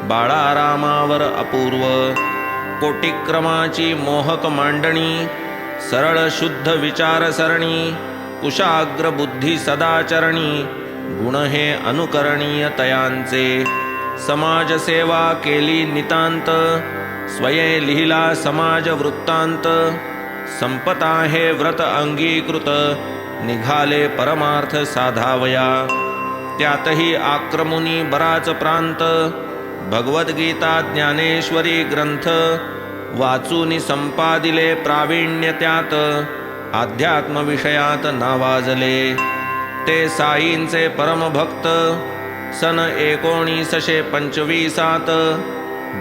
बाळारामावर अपूर्व. कोटिक्रमाची मोहक मांडणी, सरळ शुद्ध विचारसरणी. कुशाग्र बुद्धी सदाचरणी, गुण हे अनुकरणीय तयांचे. समाजसेवा केली नितांत, स्वये लिहिला समाज वृत्तांत. संपता हे व्रत अंगीकृत, निघाले परमार्थ साधावया. त्यातही आक्रमुनी बराच प्रांत, भगवद्गीता ज्ञानेश्वरी ग्रंथ. वाचूनी संपादिले प्रावीण्य त्यात, अध्यात्म विषयात नावाजले. ते साईंचे परमभक्त, सन 1925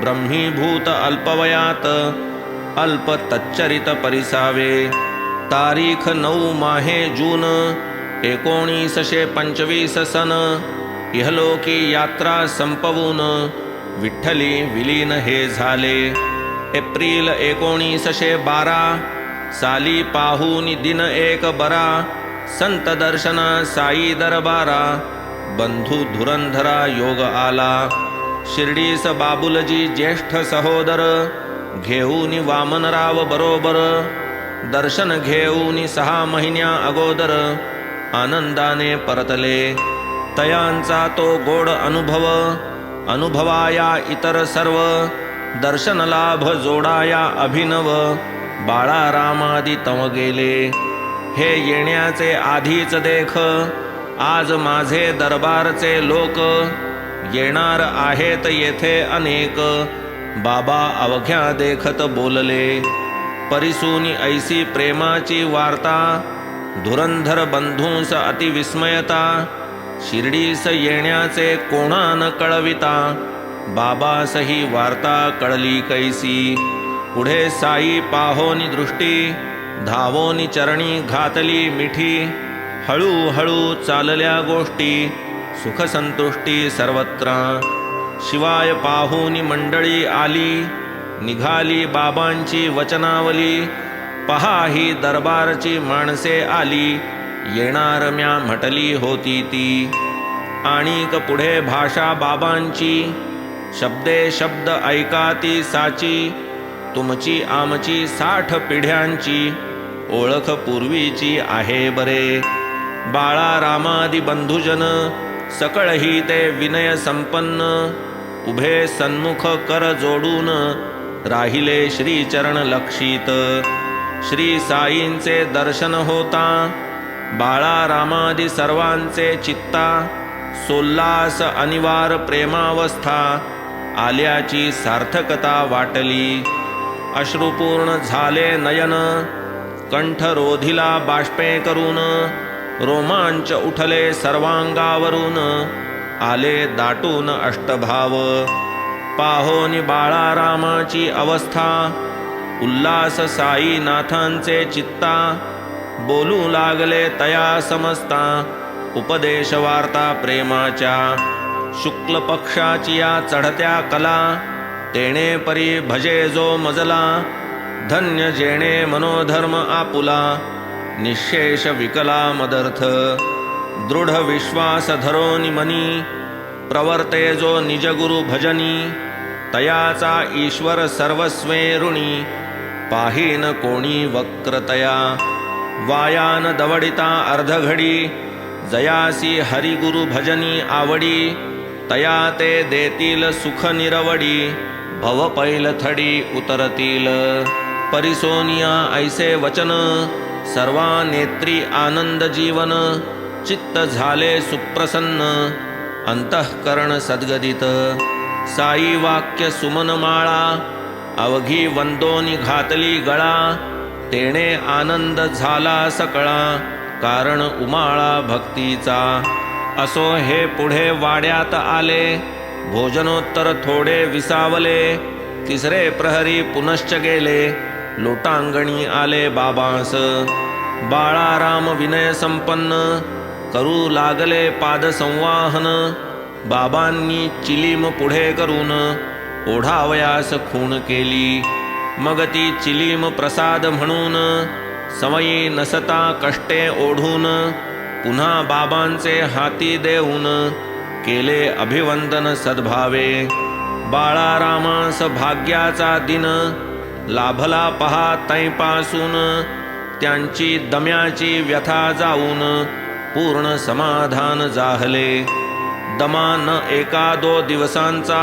ब्रह्मीभूत अल्पवयात. अल्प तच्चरित परिसावे. तारीख 9 माहे जून 1925 सन. इहलोकी यात्रा संपवून, विठ्ठली विलीन हे झाले. एप्रिल 1912 साली पाहून दिन एक बरा. संत दर्शना साई दरबारा, बंधू धुरंधरा योग आला. शिर्डीस बाबुलजी ज्येष्ठ सहोदर, घेऊनी वामनराव बरोबर. दर्शन घेऊनी 6 महिन्या अगोदर, आनंदाने परतले. तयांचा तो गोड अनुभव, अनुभवाया इतर सर्व. दर्शन लाभ जोडाया अभिनव, बाळारामादी तव गेले. हे येण्याचे आधीच देख, आज माझे दरबारचे लोक. येणार आहेत येथे अनेक, बाबा अवघ्या देखत बोलले. परिसूनी ऐसी प्रेमाची वार्ता, धुरंधर बंधूंस अतिविस्मयता. शिर्डीस येण्याचे कोणा न कळविता, बाबास ही वार्ता कळली कैसी. पुढे साई पाहोनी दृष्टी, धावोनी चरणी घातली मिठी. हळूहळू चालल्या गोष्टी, सुखसंतुष्टी सर्वत्र. शिवाय पाहुनी मंडळी आली, निघाली बाबांची वचनावली. पहा ही दरबारची माणसे आली, येणार म्या म्हटली होती ती. आणिक पुढे भाषा बाबांची, शब्दे शब्द ऐका ती साची. तुमची आमची 60 पिढ्यांची, ओळख पूर्वीची आहे बरे. बाळारामादी बंधुजन, सकळही ते विनय संपन्न. उभे सन्मुख कर जोडून, राहिले श्रीचरण लक्षित. श्री साईंचे दर्शन होता, बाळारामादी सर्वांचे चित्ता. सोल्लास अनिवार प्रेमावस्था, आल्याची सार्थकता वाटली. अश्रुपूर्ण झाले नयन, कंठ रोधिला बाष्पे करून. रोमांच उठले सर्वांगावरून, आले दाटून अष्टभाव. पाहोनी बाळारामाची अवस्था, उल्लास साईनाथांचे चित्ता. बोलू लागले तया समजता, उपदेश वार्ता प्रेमाच्या. शुक्ल पक्षाची या चढत्या कला, तेणे परी भजे जो मजला. धन्य जेणे मनोधर्म आपुला, निशेष विकला मदर्थ. दृढ विश्वास धरोनी मनी, प्रवर्ते जो निजगुरु भजनी. तयाचा ईश्वर सर्वस्वे ऋणी, पाहीन कोणी वक्रतया. वायान दवडिता अर्धघडी, जयासी हरिगुरु भजनी आवडी. तया ते देतील सुख निरवडी, भव पैलथडी उतरतील. परिसोनिया ऐसे वचन, सर्वा नेत्री आनंद जीवन. चित्त झाले सुप्रसन्न, अंतःकरण सद्गदित. साई वाक्य सुमन माळा, अवघी वंदोनी घातली गळा. तेणे आनंद झाला सकळा, कारण उमाळा भक्तीचा. असो हे पुढे वाड्यात आले, भोजनोत्तर थोडे विसावले. तिसरे प्रहरी पुनश्च गेले, लोटांगणी आले बाबांस. बाळाराम विनय संपन्न, करू लागले पादसंवाहन. बाबांनी चिलीम पुढे करून, ओढावयास खूण केली. मग ती चिलीम प्रसाद म्हणून, सवयी नसता कष्टे ओढून. पुन्हा बाबांचे हाती देऊन, केले अभिवंदन सद्भावे. बाळारामास भाग्याचा दिन, लाभला पहा तैपासून. त्यांची दम्याची व्यथा जाऊन, पूर्ण समाधान जाहले. दमा न 1-2 दिवसांचा,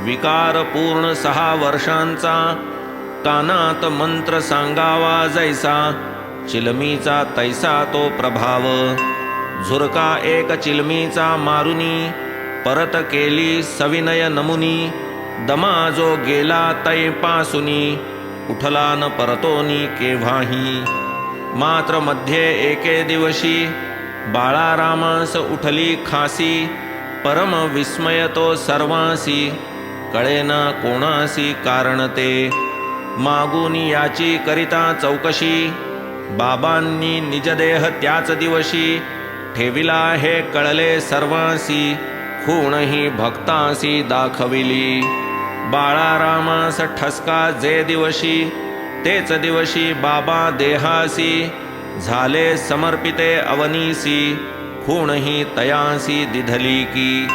विकार पूर्ण 6 वर्षांचा. कानात मंत्र सांगावा जैसा, चिलमीचा तैसा तो प्रभाव. झुरका एक चिलमीचा मारुनी, परत केली सविनय नमुनी. दमा जो गेला तैपासुनी, उठला न परतोनी केव्हाही. मात्र मध्ये एके दिवशी, बाळारामास उठली खासी. परम विस्मय तो सर्वांसी, कळेना कोणासी कारण ते. मागुनी याची करिता चौकशी, बाबांनी निजदेह त्याच दिवशी. ठेविला हे कळले सर्वांसी, खूणही भक्तांसी दाखविली. बाळारामास ठसका जे दिवशी, तेच दिवशी बाबा देहासी. झाले समर्पिते अवनीसी, खूणही तयासी दिधली की.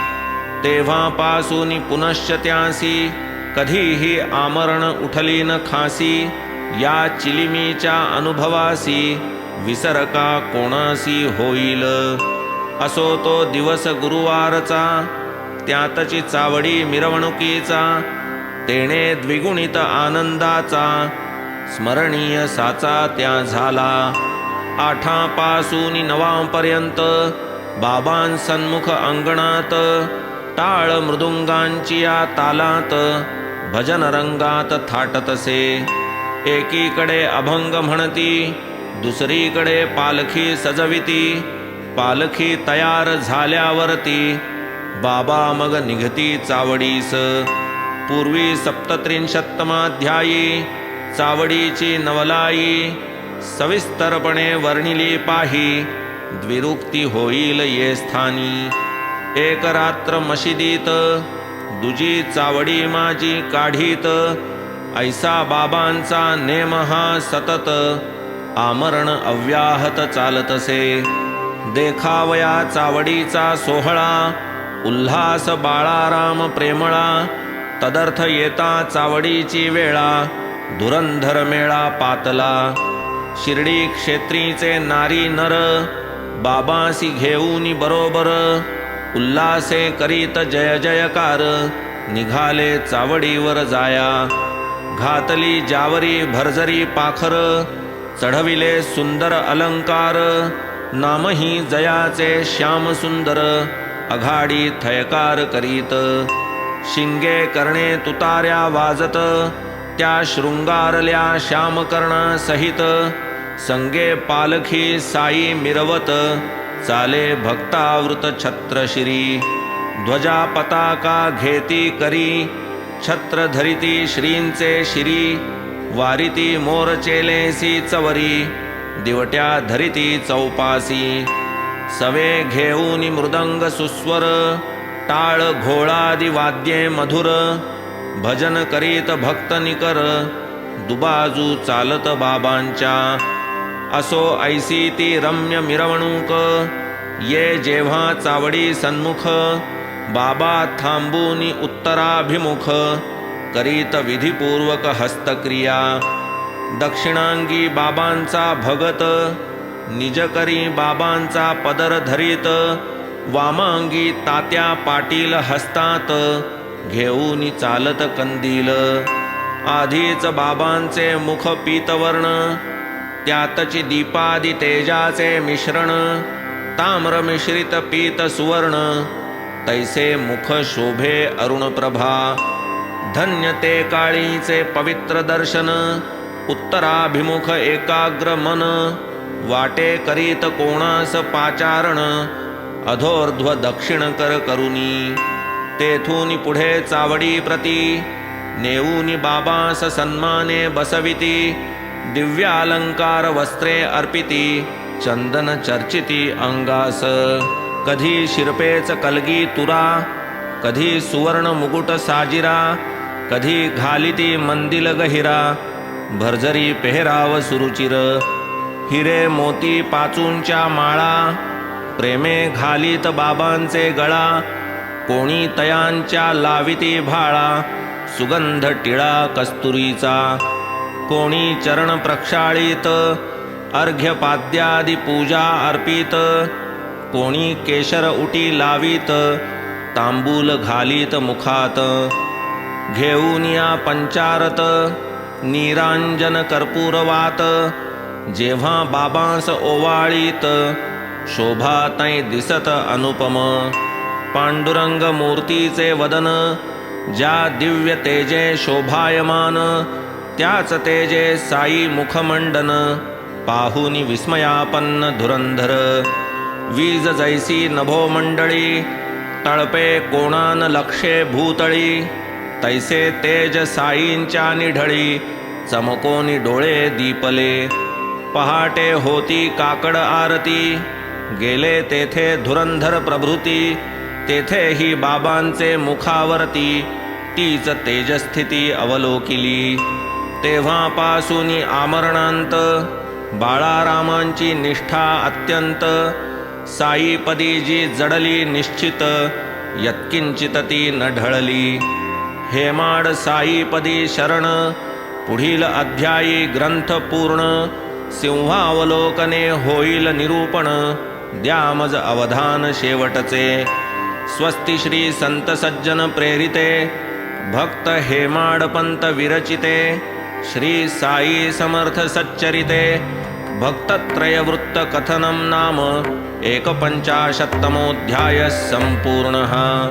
तेव्हापासून पुनश्च त्यासी, कधीही आमरण उठली न खासी. या चिलिमीच्या अनुभवासी, विसर का कोणासी होईल. असो तो दिवस गुरुवारचा, त्यातची चावडी मिरवणुकीचा. तेणे द्विगुणित आनंदाचा, स्मरणीय साचा त्या झाला. आठापासून नवापर्यंत बाबांसन्मुख अंगणात, टाळ मृदुंगांची या तालात, भजन रंगात थाटतसे. एकीकडे अभंग म्हणती, दुसरीकडे पालखी सजविती. पालखी तयार झाल्यावरती, बाबा मग निघती चावडीस. पूर्वी 37तमाध्यायी चावडीची नवलाई, सविस्तरपणे वर्णिली पाही. द्विरुक्ती होईल ये स्थानी. एक रात्र मशिदीत, दुजी चावडी माझी काढीत. ऐसा बाबांचा नेम हा सतत, आमरण अव्याहत चालतसे. देखावया चावडीचा सोहळा, उल्हास बाळाराम प्रेमळा. तदर्थ येता चावडीची वेळा, धुरंधर मेळा पातला. शिर्डी क्षेत्रीचे नारी नर, बाबासी घेऊन बरोबर. उल्हासे करीत जय जयकार, निघाले चावडीवर जाया. घातली जावरी भरजरी पाखर, चढविले सुंदर अलंकार. नामही जयाचे श्याम सुंदर, आघाडी थयकार करीत. शिंगे करणे तुतार्या वाजत, त्या शृंगारल्या श्यामकर्णा सहित. संगे पालखी साई मिरवत, चाले भक्तावृत छत्रशिरी. ध्वजा पताका घेती करी, छत्र धरिती श्रींचे शिरी. वारिती मोरचेलेसी चवरी, दिवट्या धरिती चौपासी. सवे घेऊन मृदंग सुस्वर, टाळ घोळादी वाद्ये मधुर. भजन करीत भक्त निकर, दुबाजू चालत बाबांच्या. असो ऐसी ती रम्य मिरवणूक, ये जेव्हा चावडी सन्मुख. बाबा थांबूनी उत्तराभिमुख, करीत विधिपूर्वक हस्तक्रिया. दक्षिणांगी बाबांचा भगत, निज करी बाबांचा पदर धरीत. वामांगी तात्या पाटील हस्तात, घेऊन चालत कंदील. आधीच बाबांचे मुख पीतवर्ण, त्यातची दीपादी तेजाचे मिश्रण. ताम्र मिश्रित पीत सुवर्ण, तैसे मुख शोभे अरुणप्रभा. धन्य ते काळीचे पवित्र दर्शन, उत्तराभिमुख एकाग्र मन. वाटे करीत कोणास पाचारण, अधोर्ध्व दक्षिण कर करुनी. तेथून पुढे चावडी प्रती, नेऊनी बाबास सन्माने बसविती. दिव्यालंकार वस्त्रे अर्पिती, चंदन चर्चिती अंगास. कधी शिरपेच कलगी तुरा, कधी सुवर्ण मुकुट साजिरा. कधी घालिती मंदिल गहिरा, भरजरी पेहराव सुरुचिर. हिरे मोती पाचूंच्या माळा, प्रेमे घालीत बाबांचे गळा. कोणी तयांच्या लाविती भाळा, सुगंध टिळा कस्तुरीचा. कोणी चरण प्रक्षाळीत, अर्घ्यपाद्यादी पूजा अर्पित. कोणी केशर उटी लावीत, तांबूल घालीत मुखात. घेऊन या पंचारत, निरांजन कर्पूरवात. जेव्हा बाबांस ओवाळीत, शोभा तै दिसत अनुपम. पांडुरंग मूर्तीचे वदन, ज्या दिव्य तेजे शोभायमान. त्याच तेजे साई मुखमंडन, पाहुनी विस्मयापन्न धुरंधर. वीज जैसी नभो मंडळी, तळपे कोणान लक्षे भूतळी. तैसे तेज साईंच्या निढळी, चमकोनी डोळे दीपले. पहाटे होती काकड आरती, गेले तेथे धुरंधर प्रभृती. तेथेही बाबांचे मुखावरती, तीच तेजस्थिती अवलोकिली. तेव्हापासून आमरणांत, बाळारामांची निष्ठा अत्यंत, साईपदी जी जडली निश्चित, यत्किंचित ती न ढळली. हेमाड साईपदी शरण, पुढील अध्यायी ग्रंथ पूर्ण. सिंहावलोकने होईल निरूपण, द्या मज अवधान शेवटचे. स्वस्ति श्री संत सज्जन प्रेरिते, भक्त हेमाडपंत विरचिते. श्री साई समर्थ सच्चरिते, भक्तत्रयवृत्त कथनं नाम 51तमोऽध्यायः सम्पूर्णः.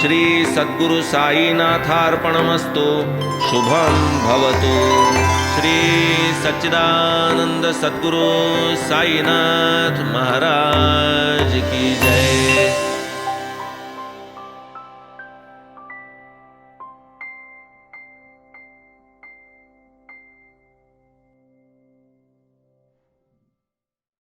श्री सद्गुरु साईनाथार्पणमस्तु. शुभं भवतु. श्री सच्चिदानंद सद्गुरु साईनाथ महाराज की जय.